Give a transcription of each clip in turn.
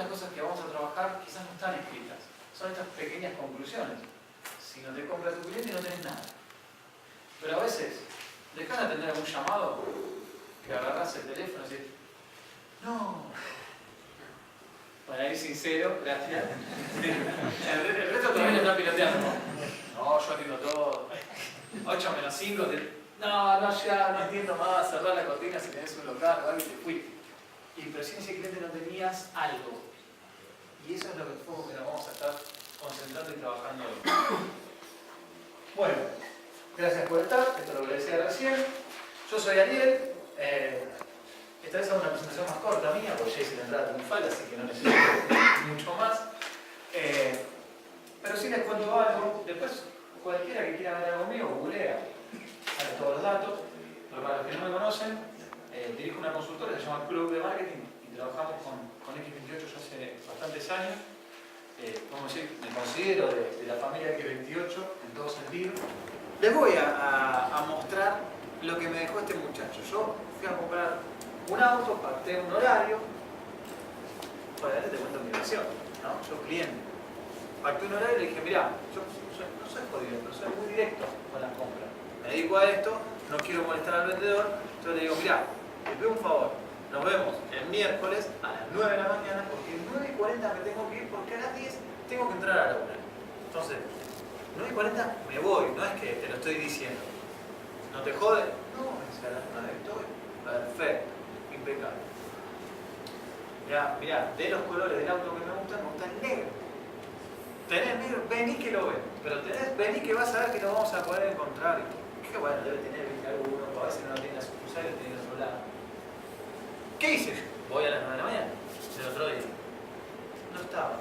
las cosas que vamos a trabajar quizás no están escritas. Son estas pequeñas conclusiones. Si no te compra tu cliente no tenés nada. Pero a veces, dejás de atender algún llamado, que agarrás el teléfono y decís, no. Para ir sincero, gracias. El resto todavía lo está piloteando. No, yo atiendo todo. 8 menos 5, no, ya no entiendo más, cerrar la cortina si tenés un local o algo y te fui. Pero si en ese cliente no tenías algo. Y eso es lo que nos vamos a estar concentrando y trabajando hoy. Bueno, gracias por estar, esto es lo que les decía recién. Yo soy Ariel. Esta vez hago una presentación más corta mía, porque ya hice la entrada triunfal, así que no necesito mucho más. Pero sí les cuento algo. Después, cualquiera que quiera ver algo mío, googlea, sale todos los datos. Pero para los que no me conocen, dirijo una consultora que se llama Club de Marketing y trabajamos con X28 ya hace bastantes años. Vamos a decir, me considero de la familia X28 en todo sentido. Les voy a mostrar lo que me dejó este muchacho. Yo fui a comprar un auto, pacté un horario. Por adelante te cuento mi versión, ¿no? Yo cliente. Pacté un horario y le dije, mirá, yo no soy jodido, pero soy muy directo con las compras. Me dedico a esto, no quiero molestar al vendedor, entonces le digo, mirá, te pido un favor, nos vemos el miércoles a las 9 de la mañana, porque a 9:40 me tengo que ir, porque a las 10 tengo que entrar a la una. Entonces, 9:40 me voy, no es que te lo estoy diciendo. ¿No te jode? No, me dice a las 9 estoy. Perfecto, impecable. Mirá, de los colores del auto que me gusta el negro. Tenés negro, vení que lo ves, pero vení que vas a ver que lo vamos a poder encontrar. Que bueno, debe tener alguno, a veces no lo tiene en la sucursal y lo tiene en otro lado. ¿Qué hice yo? Voy a las 9 de la mañana, del otro día. No estaba.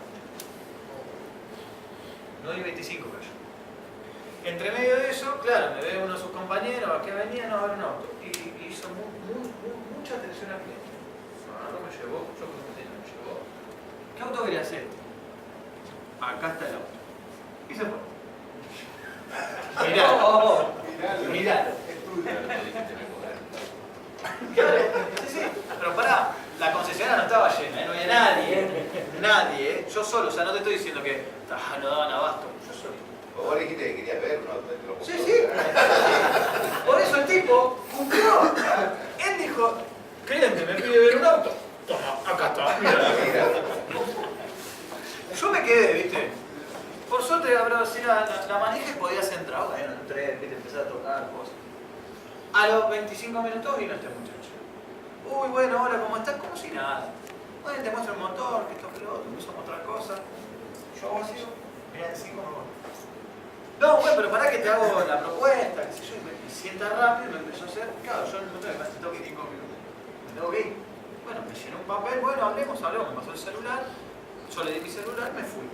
9:25 cayó. Entre medio de eso, claro, me ve uno de sus compañeros que venían a ver un auto y hizo mucha atención al cliente. No me llevó, yo como que no me llevó. ¿Qué auto quería hacer? Acá está el auto. Y se fue. Miralo. Es tuyo. Claro, sí. Pero pará, la concesionaria no estaba llena, no había nadie, yo solo, o sea, no te estoy diciendo que no daban abasto, yo solo. Vos le dijiste que querías ver un auto, te lo compró. Sí. Por eso el tipo cumplió. Él dijo, cliente, me pide ver un auto. Toma, acá está, mira. Yo me quedé, ¿viste? Por suerte, si la manija y podías entrar. Bueno, entré, ¿viste? Empecé a tocar cosas. A los 25 minutos vino este muchacho. Uy, bueno, hola, ¿cómo estás? Como si nada. Bueno, te muestro el motor, que esto, que lo otro, me hizo mostrar cosas. Yo hago así, mirá, en 5 me voy. No, bueno, pero pará que te hago la propuesta, qué sé yo, y me sienta rápido, me empezó a hacer. Claro, yo en el momento me tengo que ir 5 minutos. Me tengo que ir. Bueno, me llenó un papel, bueno, hablemos, me pasó el celular, yo le di mi celular, me fui.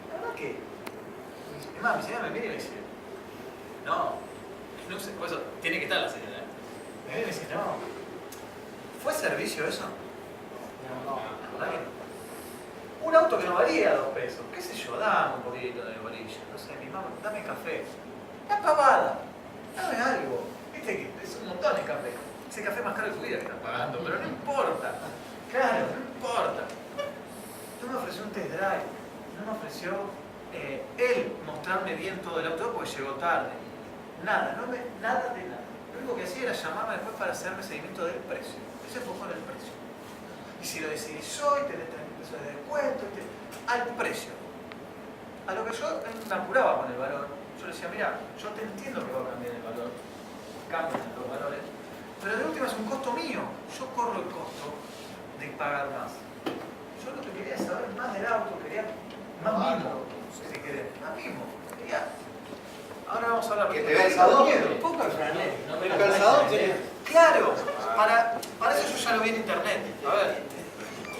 La verdad que, es más, mi señora me mira y me dice, no sé, por eso tiene que estar la señora. Me mira y me dice, no, ¿fue servicio eso? No, la verdad que no. Un auto que no valía 2 pesos, qué sé yo, dame un poquito de bolilla, no sé, mi mamá, dame café. Una pavada, dame algo. Viste que es un montón de café. Ese café más caro de tu vida que estás pagando, pero no importa. Claro, no importa. No me ofreció un test drive, no me ofreció él mostrarme bien todo el auto porque llegó tarde. Nada de nada. Lo único que hacía era llamarme después para hacerme seguimiento del precio. Él se enfocó en el precio. Y si lo decidís hoy, tenés 30 pesos de descuento, al precio. A lo que yo me apuraba con el valor. Yo le decía, mira, yo te entiendo que va a cambiar el valor. Cambian los valores. Pero de última es un costo mío. Yo corro el costo de pagar más. Yo lo que quería es saber más del auto, quería más mimo, si querés, más mimo. Quería... Ahora vamos a hablar que de te vea el calzador. Un poco el franel. El calzador tiene. Claro, para eso yo ya lo vi en internet. A ver,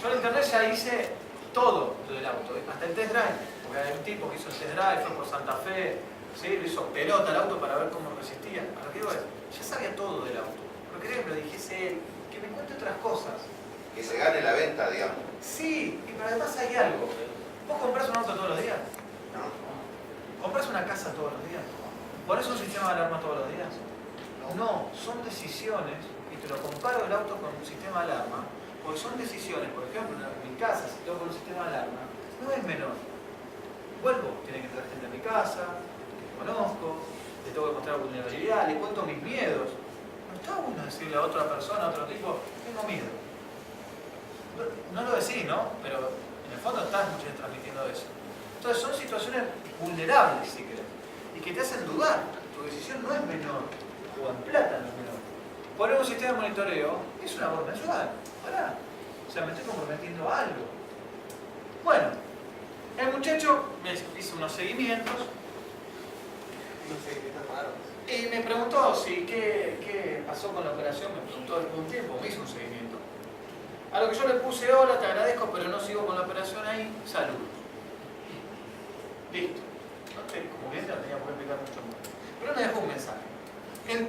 yo en internet ya hice todo lo del auto, hasta el test drive. Porque hay un tipo que hizo el test drive, fue por Santa Fe, ¿sí? Lo hizo pelota el auto para ver cómo resistía. A lo que digo es, ya sabía todo del auto. Pero quería que me lo dijese él, que me cuente otras cosas. Que se gane la venta, digamos. Sí, pero además hay algo. ¿Vos comprás un auto todos los días? ¿No? ¿Comprás una casa todos los días? ¿Pones un sistema de alarma todos los días? No, son decisiones, y te lo comparo el auto con un sistema de alarma, porque son decisiones, por ejemplo, mi casa, si tengo con un sistema de alarma, no es menor. Vuelvo, tiene que entrar gente a mi casa, que conozco, le tengo que mostrar vulnerabilidad, le cuento mis miedos. No está bueno decirle a otra persona, a otro tipo, tengo miedo. No lo decís, ¿no? Pero en el fondo estás muchas veces transmitiendo eso. Entonces son situaciones vulnerables, si querés, y que te hacen dudar. Tu decisión no es menor, o en plata no es menor. Poner un sistema de monitoreo es una labor mensual. Pará. O sea, me estoy comprometiendo a algo. Bueno, el muchacho me hizo unos seguimientos y me preguntó si qué pasó con la operación. Me preguntó después de un tiempo, me hizo un seguimiento. A lo que yo le puse, hola, te agradezco, pero no sigo con la operación ahí. Saludos. Listo. No sé, como bien, no tenía por qué explicar mucho más. Pero me dejó un mensaje. Él,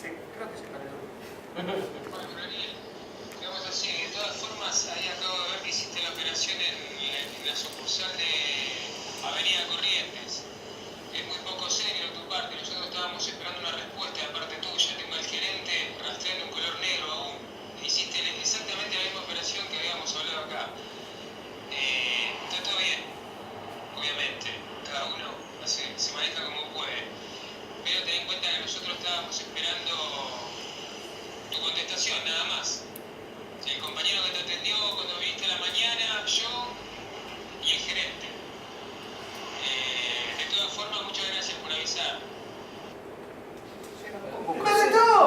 creo que se calentó. Bueno, Gabriel, digamos así, de todas formas, ahí acabo de ver que hiciste la operación en la sucursal de Avenida Corrientes. Es muy poco serio de tu parte, nosotros estábamos esperando una respuesta de parte tuya. Tengo al gerente rastreando un color negro aún. Hiciste exactamente la misma operación que habíamos hablado acá. Está todo bien, obviamente, cada uno se maneja como puede. Pero ten en cuenta que nosotros estábamos esperando tu contestación, nada más. El compañero que te atendió cuando viniste a la mañana, yo y el gerente. De todas formas, muchas gracias por avisar.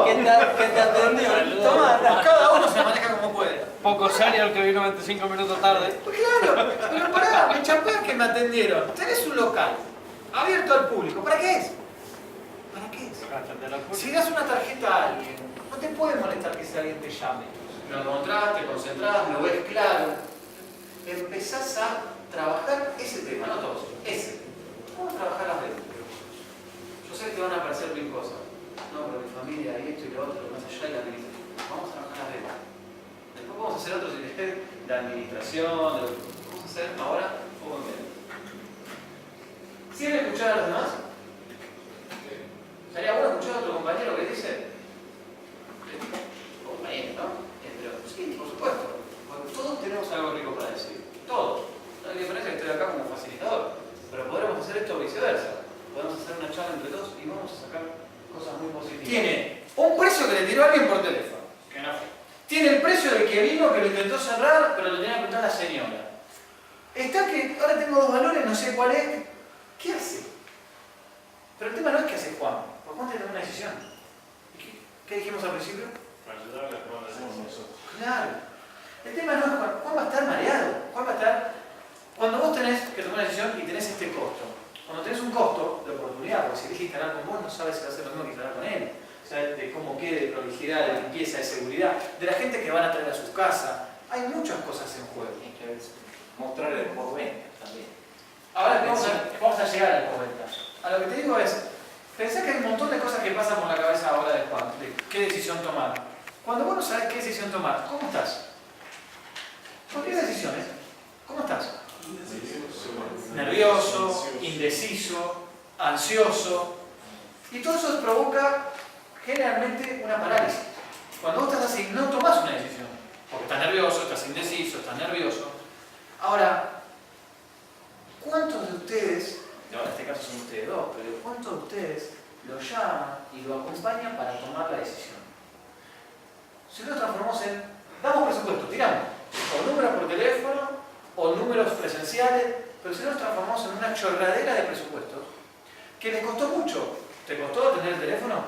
¿Qué te atendió? Toma, cada uno se maneja como puede. Poco serio el que vino 25 minutos tarde. Pues claro, pero pará, me chapea que me atendieron. Tenés un local abierto al público. ¿Para qué es? ¿Para qué es? Si das una tarjeta a alguien, no te puede molestar que si alguien te llame. Lo encontrás, te concentrás, lo ves claro. Empezás a trabajar ese tema, no todos, ese. Vamos a trabajar las redes. Yo sé que te van a aparecer mil cosas. No, pero mi familia y esto y lo otro, más allá de la administración. Vamos a trabajar las redes. Después vamos a hacer otros de administración, vamos a hacer ahora un poco en medio. ¿Quieren escuchar a los demás? Sería bueno escuchar a otro compañero que dice. Compañero, ¿no? Pero sí, por supuesto. Porque todos tenemos algo rico para decir. Todos. No hay diferencia que estoy acá como facilitador. Pero podremos hacer esto viceversa. Podemos hacer una charla entre todos y vamos a sacar cosas muy positivas. Tiene un precio que le tiró alguien por teléfono. Que no fue. Tiene el precio del que vino, que lo intentó cerrar, pero lo tenía que contar la señora. Está que ahora tengo dos valores, no sé cuál es. ¿Qué hace? Pero el tema no es qué hace Juan. Porque Juan tiene que tomar una decisión. ¿Qué dijimos al principio? Para ayudarle a tomar la decisión nosotros. Claro. El tema no es Juan. Juan va a estar mareado. Juan va a estar... Cuando vos tenés que tomar una decisión y tenés este costo. Cuando tenés un costo de oportunidad, porque si querés instalar con vos, no sabes si va a ser lo mismo que instalar con él. Sabes de cómo quede, de prolijidad, de limpieza, de seguridad, de la gente que van a traer a sus casas. Hay muchas cosas en juego. Hay que mostrar el postventa también. Ahora vamos a llegar al postventa. A lo que te digo es, pensá que hay un montón de cosas que pasan por la cabeza ahora de Juan, de qué decisión tomar. Cuando vos no sabés qué decisión tomar, ¿cómo estás? Cualquier decisión, ¿eh? ¿Cómo estás? Nervioso, indeciso, ansioso. Y todo eso provoca generalmente una parálisis. Cuando vos estás así, no tomás una decisión. Porque estás nervioso, estás indeciso, estás nervioso. Ahora, ¿cuántos de ustedes, en este caso son ustedes dos, pero cuántos de ustedes lo llaman y lo acompañan para tomar la decisión? Si lo transformamos en, damos presupuesto, tiramos, o números por teléfono, o números presenciales, pero si lo transformamos en una chorradera de presupuestos, que les costó mucho. ¿Te costó tener el teléfono?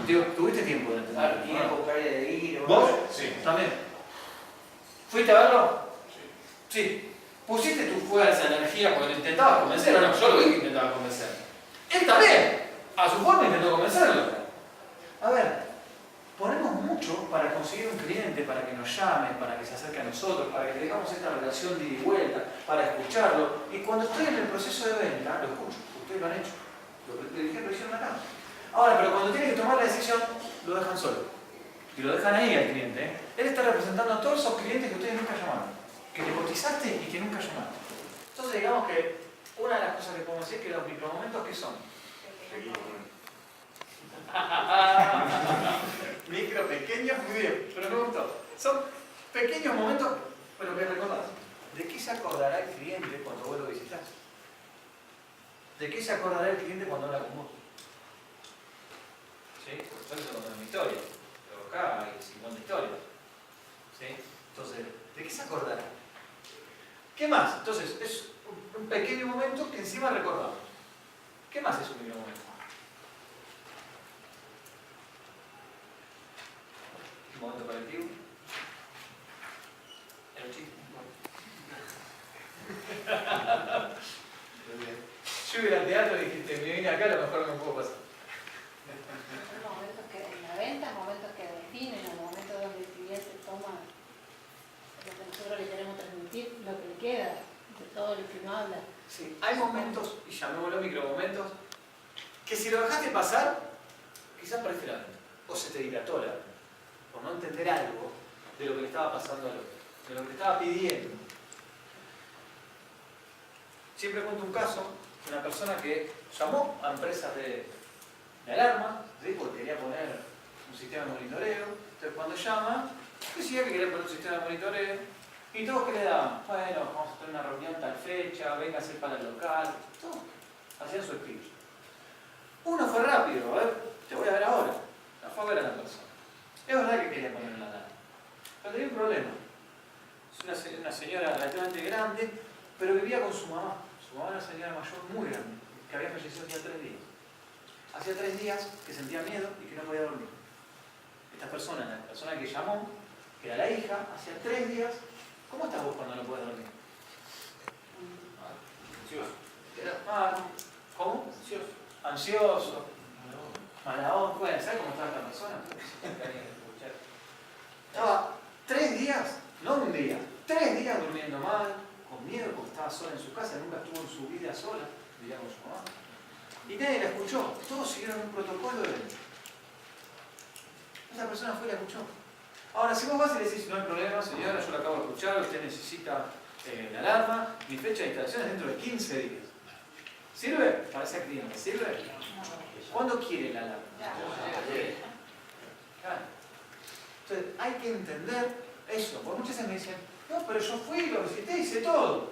Digo, ¿tuviste tiempo de tenerlo? Claro, tiempo, previa de ir. ¿Vos? Sí. También. ¿Fuiste a verlo? Sí. ¿Pusiste tu fuerza, energía porque lo intentabas convencer o no? Yo lo vi que intentaba convencer. Él también, a su forma, intentó convencerlo. A ver, ponemos mucho para conseguir un cliente, para que nos llame, para que se acerque a nosotros, para que tengamos esta relación de ida y vuelta, para escucharlo. Y cuando estoy en el proceso de venta, lo escucho. Ustedes lo han hecho. Lo hicieron acá. Ahora, pero cuando tienen que tomar la decisión, lo dejan solo. Y lo dejan ahí al cliente. ¿Eh? Él está representando a todos esos clientes que ustedes nunca llamaron. Que le cotizaste y que nunca llamaron. Entonces, digamos que una de las cosas que podemos decir es que los micromomentos, ¿qué son? Micro, pequeños, muy bien. Pero me gustó. Son pequeños momentos Bueno, me recordás, ¿de qué se acordará el cliente cuando vos lo visitás? ¿De qué se acordará el cliente cuando habla con vos? ¿Sí? Por supuesto, contando una historia. Pero acá hay 50 historias. ¿Sí? Entonces, ¿de qué se acordará? ¿Qué más? Entonces, es un pequeño momento que encima recordamos. ¿Qué más es un pequeño momento? Un momento colectivo. Era un chiste. Yo iba al teatro y dijiste, me vine acá, a lo mejor no me puedo pasar. Hay momentos que en la venta, momentos que definen, el momento donde el cliente toma lo que nosotros le queremos transmitir, lo que le queda, de todo lo que uno habla. Sí, hay momentos, y llamémoslo micromomentos, que si lo dejaste pasar, quizás parece la venta. O se te dilató la venta. Por no entender algo de lo que le estaba pasando al otro, de lo que le estaba pidiendo. Siempre cuento un caso de una persona que llamó a empresas de alarma, ¿sí? Porque quería poner un sistema de monitoreo. Entonces cuando llama, decía que quería poner un sistema de monitoreo. Y todos que le daban, bueno, vamos a tener una reunión tal fecha, venga a ser para el local. Todos hacían su speech. Uno fue rápido, a ver, te voy a ver ahora. La fue a ver a la persona. Es verdad que quería poner la alarma. Pero tenía un problema. Es una señora relativamente grande, pero vivía con su mamá. Su mamá era una señora mayor muy grande, que había fallecido hacía 3 días. Hacía 3 días que sentía miedo y que no podía dormir. Esta persona, la persona que llamó, que era la hija, hacía 3 días. ¿Cómo estás vos cuando no puedes dormir? ¿Cómo? Ansioso. Mala onda. Bueno, ¿sabes cómo estaba esta persona? Estaba 3 días, no un día, 3 días durmiendo mal, con miedo porque estaba sola en su casa, nunca estuvo en su vida sola, vivía con su mamá. Y nadie la escuchó, todos siguieron un protocolo de venta. Esa persona fue y la escuchó. Ahora, si vos vas y le decís, no hay problema, señora, yo la acabo de escuchar, usted necesita la alarma, mi fecha de instalación es dentro de 15 días. ¿Sirve? Para ese cliente, ¿sirve? ¿Cuándo quiere la alarma? Claro. Entonces, hay que entender eso. Por muchas veces me dicen, no, pero yo fui, lo visité, hice todo.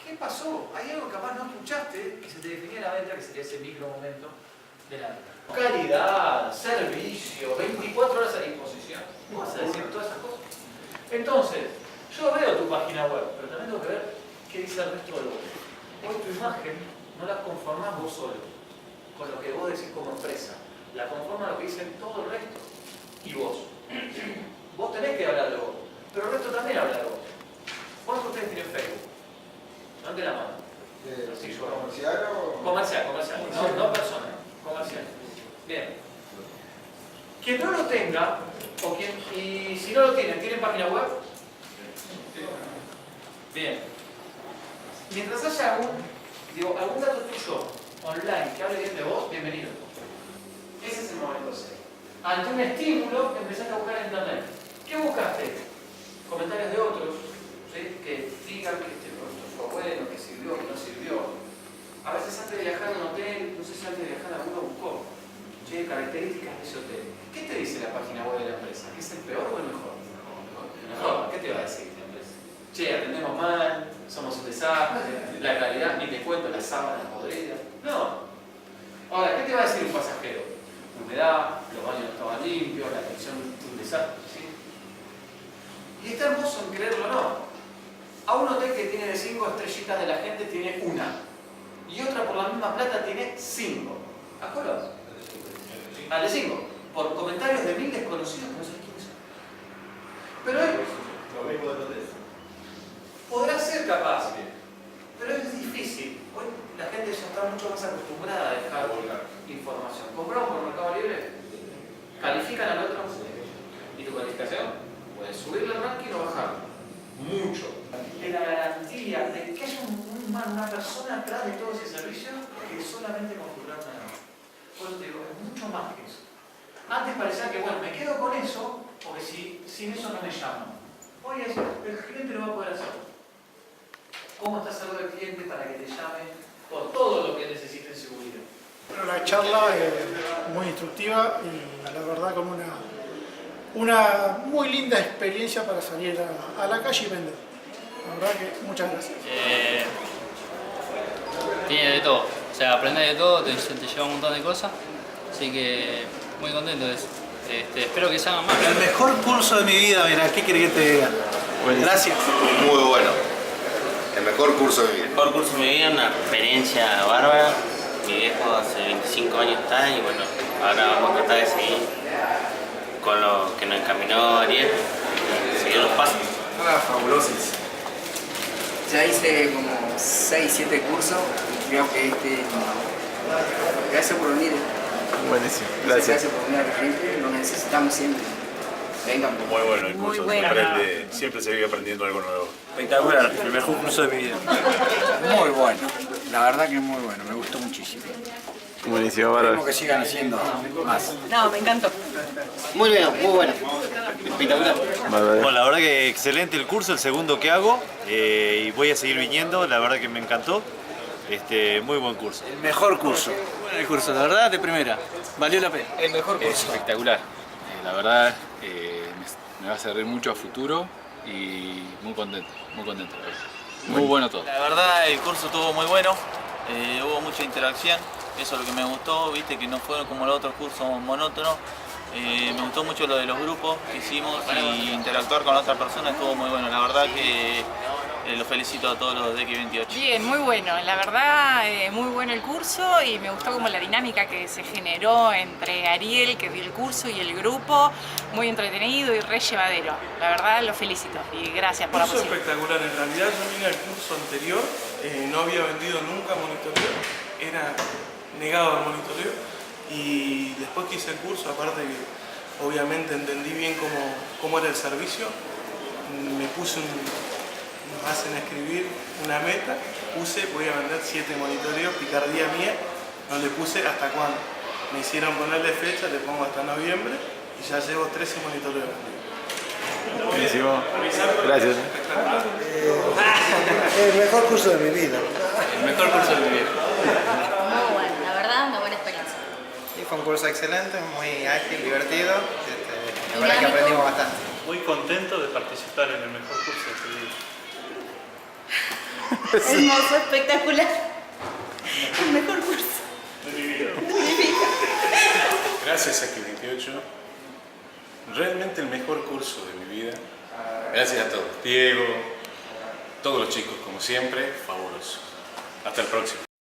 ¿Qué pasó? Hay algo que capaz no escuchaste que se te definía la venta, que sería ese micro momento de la venta. Calidad, servicio, 24 horas a disposición. ¿Cómo vas a decir todas esas cosas? Entonces, yo veo tu página web, pero también tengo que ver qué dice el resto del web. Hoy tu imagen no la conformás vos solo, con lo que vos decís como empresa. La conforma lo que dicen todo el resto. Y vos. Vos tenés que hablar de vos, pero el resto también habla de vos. ¿Cuántos ustedes tienen Facebook? ¿Dónde la mano? Sí, ¿Comercial o...? Comercial. No personal. Comercial. Bien. Quien no lo tenga, y si no lo tienen, ¿tienen página web? Bien. Mientras haya algún dato tuyo online que hable bien de vos, bienvenido. Ese es el momento C. Ante un estímulo, empezaste a buscar en internet. ¿Qué buscaste? Comentarios de otros, ¿sí? Que digan que esto fue bueno, que sirvió, que no sirvió. A veces antes de viajar a un hotel, no sé si antes de viajar alguno buscó, che, características de ese hotel. ¿Qué te dice la página web de la empresa? ¿Que es el peor o el mejor? Mejor. ¿Qué te va a decir la empresa? Che, atendemos mal, somos un desastre, la calidad, ni te cuento las sábanas podridas. No. Ahora, ¿qué te va a decir un pasajero? Humedad, los baños no estaban limpios, la atención un desastre, ¿sí? Y está hermoso en creerlo o no. A un hotel que tiene de 5 estrellitas de la gente tiene una. Y otra por la misma plata tiene 5. ¿Acuerdas? Al de 5. Por comentarios de 1000 desconocidos que no sabes quiénes son. Pero Lo mismo de los de podrá ser capaz, pero es difícil. Hoy la gente ya está mucho más acostumbrada a dejar información. ¿Compramos por Mercado Libre? ¿Califican al otro? ¿Y tu calificación? Puedes subirle al ranking o bajarlo. Mucho. De la garantía de que haya una persona atrás de todo ese servicio que solamente configurar una norma. Por eso te digo, es mucho más que eso. Antes parecía que, bueno, me quedo con eso, porque sin eso no me llaman. Hoy el cliente lo va a poder hacer. ¿Cómo está salud del cliente para que te llame por todo lo que necesite en seguridad? Bueno, la charla es muy instructiva y la verdad con una una muy linda experiencia para salir a la calle y vender. La verdad que muchas gracias. Tiene de todo, o sea, aprendes de todo, te lleva un montón de cosas, así que muy contento de eso. Espero que se hagan más. El mejor curso de mi vida, mira, ¿qué querés que te diga? Gracias. Muy bueno. El mejor curso de mi vida. El mejor curso de mi vida, una experiencia bárbara. Mi viejo hace 25 años está y bueno, ahora vamos a tratar de seguir con lo que nos encaminó Ariel, seguir los pasos. Fabulosos. Ya hice como 6, 7 cursos y creo que gracias por venir. Buenísimo, Gracias por venir a Corrientes, lo necesitamos siempre. Vengan. Muy bueno el curso, siempre se vive aprendiendo algo nuevo. Espectacular, el mejor curso de mi vida. Muy bueno, la verdad que muy bueno, me gustó muchísimo. Buenísimo, Esperemos que sigan haciendo más. No, me encantó. Muy bueno, muy bueno. Espectacular. Bueno, la verdad que excelente el curso, el segundo que hago, y voy a seguir viniendo, la verdad que me encantó. Muy buen curso. El mejor curso. Bueno, el curso, la verdad, de primera. Valió la pena. El mejor curso. Espectacular. La verdad, me va a servir mucho a futuro y muy contento, muy contento. Muy bueno todo. La verdad, el curso estuvo muy bueno, hubo mucha interacción, eso es lo que me gustó, viste que no fueron como los otros cursos monótonos. Me gustó mucho lo de los grupos que hicimos y interactuar con otras personas estuvo muy bueno. La verdad que los felicito a todos los de X28. Bien, muy bueno. La verdad, muy bueno el curso y me gustó como la dinámica que se generó entre Ariel, que dio el curso, y el grupo. Muy entretenido y re llevadero. La verdad, los felicito y gracias por la posibilidad. Espectacular. En realidad yo vine al curso anterior, no había vendido nunca monitoreo, era negado al monitoreo. Y después que hice el curso, aparte que obviamente entendí bien cómo era el servicio, me puse nos hacen escribir una meta, voy a vender 7 monitoreos, picardía mía, no le puse hasta cuándo. Me hicieron ponerle fecha, le pongo hasta noviembre y ya llevo 13 monitoreos. Buenísimo. Gracias. El mejor curso de mi vida. El mejor curso de mi vida. Muy bueno, la verdad, una buena experiencia. Y fue un curso excelente, muy ágil, divertido. La verdad que aprendimos bastante. Muy contento de participar en el mejor curso de mi vida. Hermoso, espectacular. El mejor curso. De mi vida. Gracias a X28. Realmente el mejor curso de mi vida. Gracias a todos. Diego, todos los chicos, como siempre, fabuloso. Hasta el próximo.